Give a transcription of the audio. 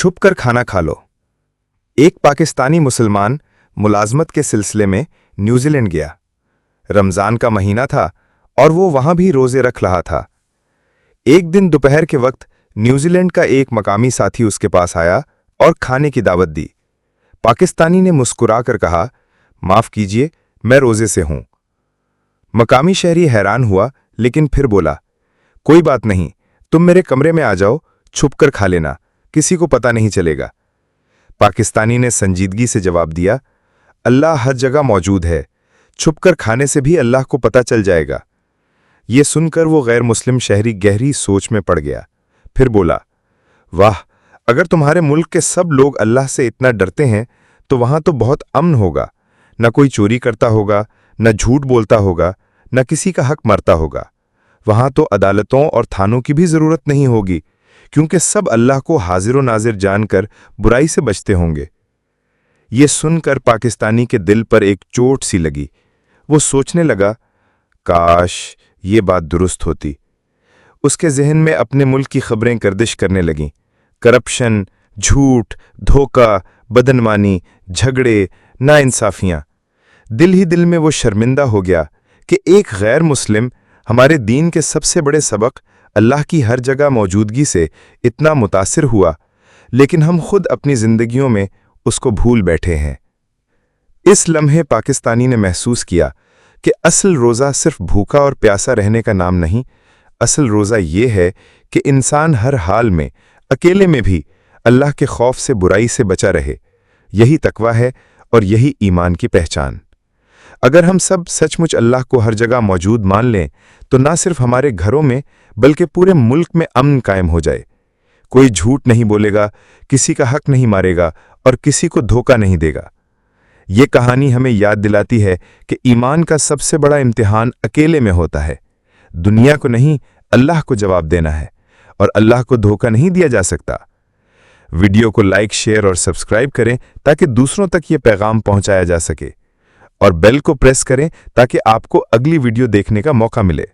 छुप कर खाना खा लो। एक पाकिस्तानी मुसलमान मुलाजमत के सिलसिले में न्यूजीलैंड गया। रमज़ान का महीना था और वो वहां भी रोजे रख रहा था। एक दिन दोपहर के वक्त न्यूजीलैंड का एक मकामी साथी उसके पास आया और खाने की दावत दी। पाकिस्तानी ने मुस्कुराकर कहा, माफ कीजिए, मैं रोजे से हूं। मकामी शहरी हैरान हुआ, लेकिन फिर बोला, कोई बात नहीं, तुम मेरे कमरे में आ जाओ, छुपकर खा लेना, किसी को पता नहीं चलेगा। पाकिस्तानी ने संजीदगी से जवाब दिया, अल्लाह हर जगह मौजूद है, छुपकर खाने से भी अल्लाह को पता चल जाएगा। ये सुनकर वो गैर मुस्लिम शहरी गहरी सोच में पड़ गया। फिर बोला, वाह, अगर तुम्हारे मुल्क के सब लोग अल्लाह से इतना डरते हैं तो वहां तो बहुत अमन होगा, न कोई चोरी करता होगा, न झूठ बोलता होगा, न किसी का हक मरता होगा। वहां तो अदालतों और थानों की भी जरूरत नहीं होगी, क्योंकि सब अल्लाह को हाजिर व नाजिर जानकर बुराई से बचते होंगे। ये सुनकर पाकिस्तानी के दिल पर एक चोट सी लगी। वो सोचने लगा, काश ये बात दुरुस्त होती। उसके जहन में अपने मुल्क की खबरें गर्दिश करने लगीं। करप्शन, झूठ, धोखा, बदनमानी, झगड़े, नाइंसाफियां। दिल ही दिल में वो शर्मिंदा हो गया कि एक गैर मुस्लिम हमारे दीन के सबसे बड़े सबक अल्लाह की हर जगह मौजूदगी से इतना मुतासिर हुआ, लेकिन हम खुद अपनी जिंदगियों में उसको भूल बैठे हैं। इस लम्हे पाकिस्तानी ने महसूस किया कि असल रोज़ा सिर्फ भूखा और प्यासा रहने का नाम नहीं, असल रोज़ा ये है कि इंसान हर हाल में, अकेले में भी अल्लाह के खौफ से, बुराई से बचा रहे। यही तकवा है और यही ईमान की पहचान। अगर हम सब सचमुच अल्लाह को हर जगह मौजूद मान लें तो ना सिर्फ हमारे घरों में बल्कि पूरे मुल्क में अमन कायम हो जाए। कोई झूठ नहीं बोलेगा, किसी का हक नहीं मारेगा और किसी को धोखा नहीं देगा। ये कहानी हमें याद दिलाती है कि ईमान का सबसे बड़ा इम्तिहान अकेले में होता है। दुनिया को नहीं, अल्लाह को जवाब देना है, और अल्लाह को धोखा नहीं दिया जा सकता। वीडियो को लाइक, शेयर और सब्सक्राइब करें ताकि दूसरों तक ये पैगाम पहुंचाया जा सके, और बेल को प्रेस करें ताकि आपको अगली वीडियो देखने का मौका मिले।